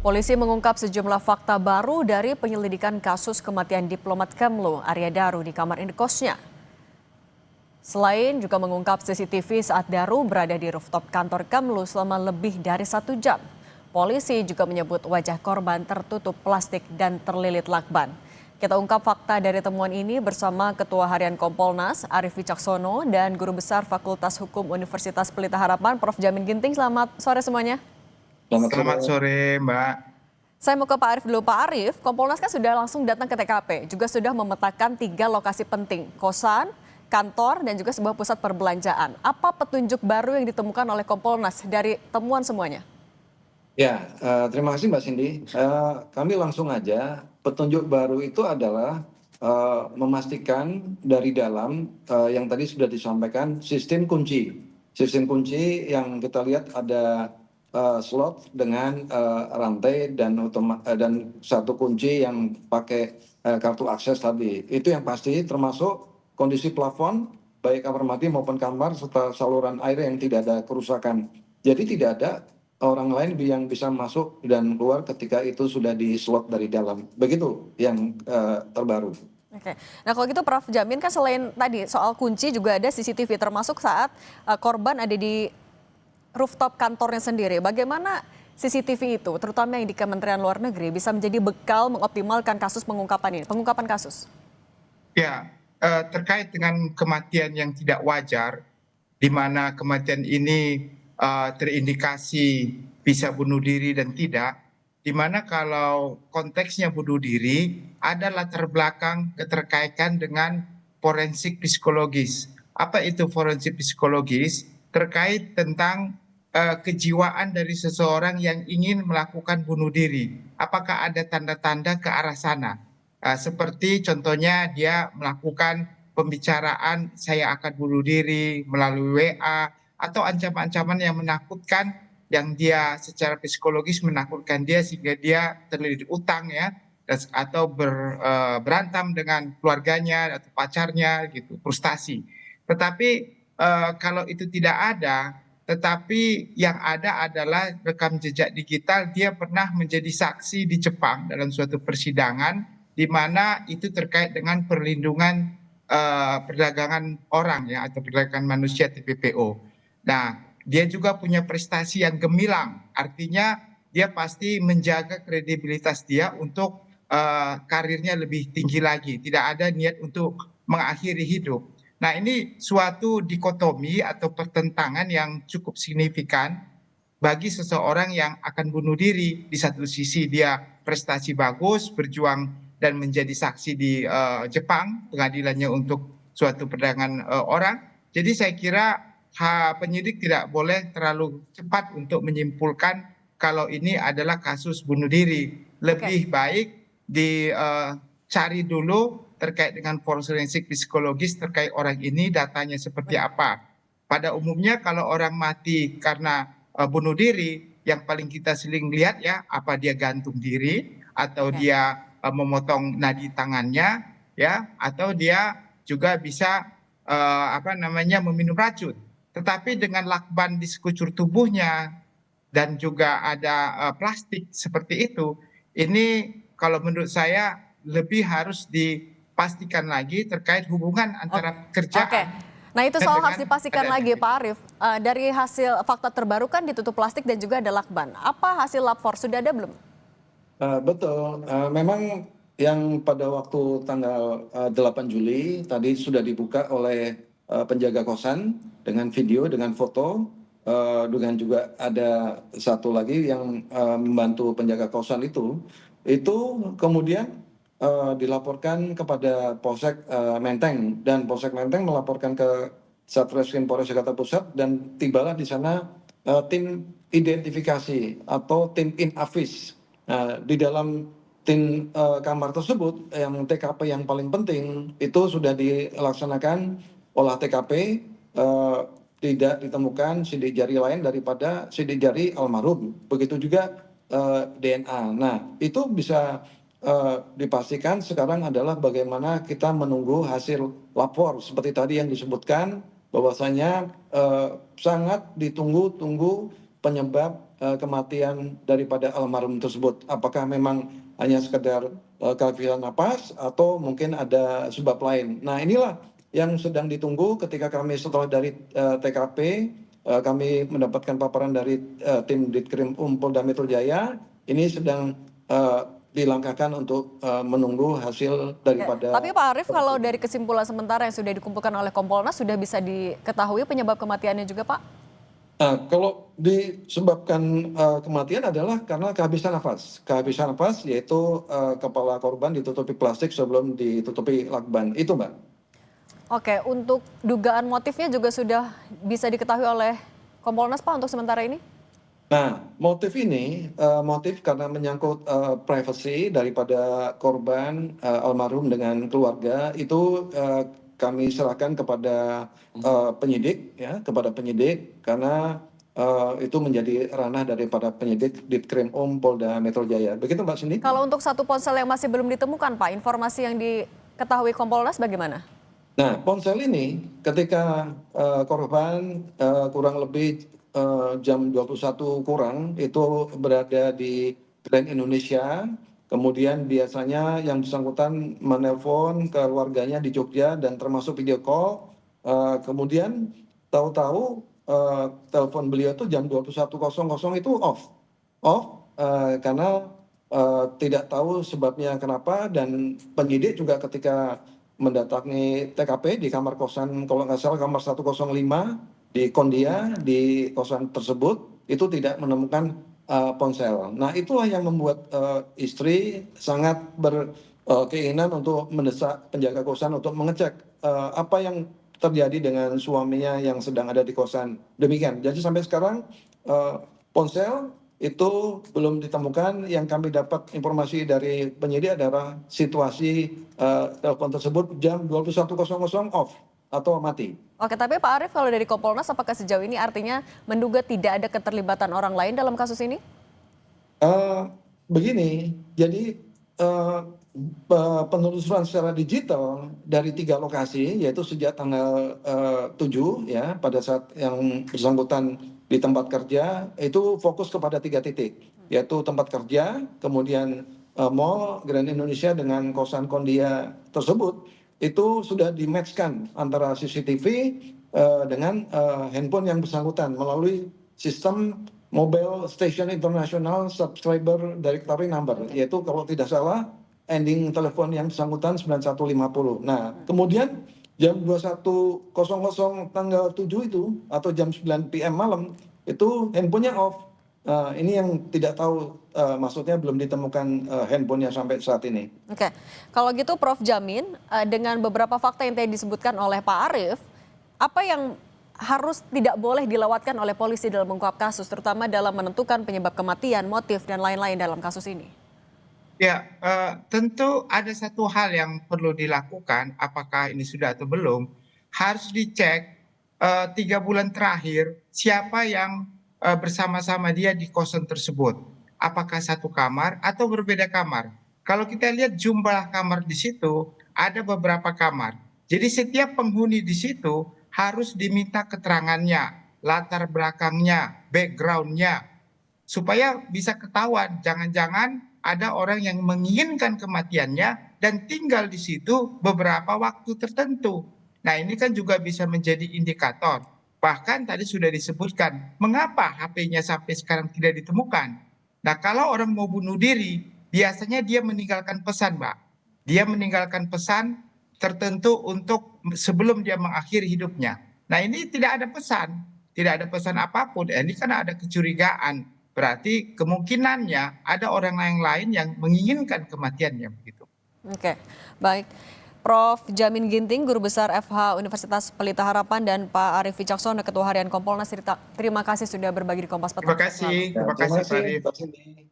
Polisi mengungkap sejumlah fakta baru dari penyelidikan kasus kematian diplomat Kemlu Arya Daru di kamar indekosnya. Selain juga mengungkap CCTV saat Daru berada di rooftop kantor Kemlu selama lebih dari 1 jam. Polisi juga menyebut wajah korban tertutup plastik dan terlilit lakban. Kita ungkap fakta dari temuan ini bersama Ketua Harian Kompolnas Arief Wicaksono dan Guru Besar Fakultas Hukum Universitas Pelita Harapan Prof. Jamin Ginting. Selamat sore semuanya. Selamat sore, Mbak. Saya mau ke Pak Arief dulu. Pak Arief, Kompolnas kan sudah langsung datang ke TKP, juga sudah memetakan 3 lokasi penting, kosan, kantor, dan juga sebuah pusat perbelanjaan. Apa petunjuk baru yang ditemukan oleh Kompolnas dari temuan semuanya? Ya, terima kasih Mbak Cindy. Kami langsung aja, petunjuk baru itu adalah memastikan dari dalam yang tadi sudah disampaikan sistem kunci. Sistem kunci yang kita lihat ada slot dengan rantai dan satu kunci yang pakai kartu akses tadi. Itu yang pasti termasuk kondisi plafon, baik kamar mandi maupun kamar serta saluran air yang tidak ada kerusakan. Jadi tidak ada orang lain yang bisa masuk dan keluar ketika itu sudah di slot dari dalam. Begitu yang terbaru. Oke. Nah kalau gitu Prof. Jamin kan selain tadi soal kunci juga ada CCTV termasuk saat korban ada di rooftop kantornya sendiri. Bagaimana CCTV itu, terutama yang di Kementerian Luar Negeri, bisa menjadi bekal mengoptimalkan kasus pengungkapan kasus? Ya, terkait dengan kematian yang tidak wajar, di mana kematian ini terindikasi bisa bunuh diri dan tidak, di mana kalau konteksnya bunuh diri ada latar belakang keterkaitan dengan forensik psikologis. Apa itu forensik psikologis? Terkait tentang kejiwaan dari seseorang yang ingin melakukan bunuh diri. Apakah ada tanda-tanda ke arah sana? Seperti contohnya dia melakukan pembicaraan saya akan bunuh diri melalui WA atau ancaman-ancaman yang menakutkan yang dia secara psikologis menakutkan dia sehingga dia terlilit utang ya atau berantem dengan keluarganya atau pacarnya gitu, frustasi. Tetapi kalau itu tidak ada, tetapi yang ada adalah rekam jejak digital dia pernah menjadi saksi di Jepang dalam suatu persidangan di mana itu terkait dengan perlindungan perdagangan orang ya atau perdagangan manusia TPPO. Nah, dia juga punya prestasi yang gemilang, artinya dia pasti menjaga kredibilitas dia untuk karirnya lebih tinggi lagi, tidak ada niat untuk mengakhiri hidup. Nah, ini suatu dikotomi atau pertentangan yang cukup signifikan bagi seseorang yang akan bunuh diri. Di satu sisi dia prestasi bagus, berjuang dan menjadi saksi di Jepang, pengadilannya untuk suatu perdagangan orang. Jadi saya kira penyidik tidak boleh terlalu cepat untuk menyimpulkan kalau ini adalah kasus bunuh diri. Lebih baik dicari dulu terkait dengan forensik psikologis terkait orang ini datanya seperti apa. Pada umumnya kalau orang mati karena bunuh diri, yang paling kita sering lihat ya apa dia gantung diri atau dia memotong nadi tangannya ya atau dia juga bisa meminum racun. Tetapi dengan lakban di sekujur tubuhnya dan juga ada plastik seperti itu, ini kalau menurut saya lebih harus dipastikan lagi terkait hubungan antara pekerjaan. Nah itu soal harus dipastikan lagi Pak Arief. Dari hasil fakta terbaru kan ditutup plastik dan juga ada lakban. Apa hasil lab for sudah ada belum? Betul, memang yang pada waktu tanggal 8 Juli tadi sudah dibuka oleh penjaga kosan dengan video, dengan foto, dengan juga ada satu lagi yang membantu penjaga kosan itu kemudian dilaporkan kepada Polsek Menteng dan Polsek Menteng melaporkan ke Satreskrim Polres Jakarta Pusat dan tibalah di sana tim identifikasi atau tim Inavis. Nah, di dalam tim kamar tersebut yang TKP yang paling penting itu sudah dilaksanakan olah TKP, tidak ditemukan sidik jari lain daripada sidik jari almarhum. Begitu juga DNA. Nah, itu bisa dipastikan sekarang adalah bagaimana kita menunggu hasil lapor seperti tadi yang disebutkan bahwasanya sangat ditunggu-tunggu penyebab kematian daripada almarhum tersebut. Apakah memang hanya sekedar kehabisan napas atau mungkin ada sebab lain. Nah, inilah yang sedang ditunggu ketika kami setelah dari TKP, kami mendapatkan paparan dari tim Ditkrim Polda Metro Jaya. Ini sedang dilangkahkan untuk menunggu hasil daripada. Tapi Pak Arief, kalau dari kesimpulan sementara yang sudah dikumpulkan oleh Kompolnas, sudah bisa diketahui penyebab kematiannya juga, Pak? Kalau disebabkan kematian adalah karena kehabisan nafas. Kehabisan nafas yaitu kepala korban ditutupi plastik sebelum ditutupi lakban. Itu, Mbak. Oke, untuk dugaan motifnya juga sudah bisa diketahui oleh Kompolnas, Pak, untuk sementara ini? Nah, motif ini motif karena menyangkut privasi daripada korban almarhum dengan keluarga itu kami serahkan kepada penyidik, ya, kepada penyidik karena itu menjadi ranah daripada penyidik Ditkrim Polda Metro Jaya. Begitu, Mbak Cindy? Kalau untuk satu ponsel yang masih belum ditemukan, Pak, informasi yang diketahui Kompolnas bagaimana? Nah, ponsel ini ketika korban kurang lebih jam 21 kurang itu berada di Grand Indonesia, kemudian biasanya yang bersangkutan menelpon ke keluarganya di Jogja dan termasuk video call, kemudian tahu-tahu telepon beliau itu jam 21.00 itu off karena tidak tahu sebabnya kenapa, dan penyidik juga ketika mendatangi TKP di kamar kosan, kalau nggak salah kamar 105 di Kondia, di kosan tersebut itu tidak menemukan ponsel. Nah, itulah yang membuat istri sangat berkeinginan untuk mendesak penjaga kosan untuk mengecek apa yang terjadi dengan suaminya yang sedang ada di kosan. Demikian. Jadi sampai sekarang ponsel itu belum ditemukan. Yang kami dapat informasi dari penyidik adalah situasi telepon tersebut jam 21.00 off atau mati. Oke, tapi Pak Arief, kalau dari Kompolnas apakah sejauh ini artinya menduga tidak ada keterlibatan orang lain dalam kasus ini? Begini, jadi penelusuran secara digital dari 3 lokasi, yaitu sejak tanggal 7 ya, pada saat yang bersangkutan di tempat kerja, itu fokus kepada 3 titik, yaitu tempat kerja, kemudian Mall Grand Indonesia dengan kosan Kondia tersebut, itu sudah di-match-kan antara CCTV dengan handphone yang bersangkutan melalui sistem Mobile Station International Subscriber Directory Number, yaitu kalau tidak salah ending telepon yang bersangkutan 9150. Nah, kemudian jam 21.00 tanggal 7 itu atau jam 9 PM malam itu handphonenya off. Ini yang tidak tahu, maksudnya belum ditemukan handphonenya sampai saat ini. Oke, kalau gitu Prof jamin dengan beberapa fakta yang tadi disebutkan oleh Pak Arief, apa yang harus tidak boleh dilewatkan oleh polisi dalam mengungkap kasus, terutama dalam menentukan penyebab kematian, motif, dan lain-lain dalam kasus ini? Ya, tentu ada satu hal yang perlu dilakukan, apakah ini sudah atau belum, harus dicek 3 bulan terakhir siapa yang bersama-sama dia di kosan tersebut. Apakah satu kamar atau berbeda kamar. Kalau kita lihat jumlah kamar di situ, ada beberapa kamar. Jadi setiap penghuni di situ harus diminta keterangannya, latar belakangnya, backgroundnya, supaya bisa ketahuan jangan-jangan ada orang yang menginginkan kematiannya dan tinggal di situ beberapa waktu tertentu. Nah, ini kan juga bisa menjadi indikator. Bahkan tadi sudah disebutkan mengapa HP-nya sampai sekarang tidak ditemukan. Nah, kalau orang mau bunuh diri, biasanya dia meninggalkan pesan, Mbak. Dia meninggalkan pesan tertentu untuk sebelum dia mengakhiri hidupnya. Nah, ini tidak ada pesan apapun. Ini kan ada kecurigaan. Berarti kemungkinannya ada orang lain yang menginginkan kematiannya begitu. Oke, baik. Prof Jamin Ginting, Guru Besar FH Universitas Pelita Harapan, dan Pak Arief Wicaksono, Ketua Harian Kompolnas. Terima kasih sudah berbagi di Kompas Petang. Terima kasih Pak Arief. Terima kasih.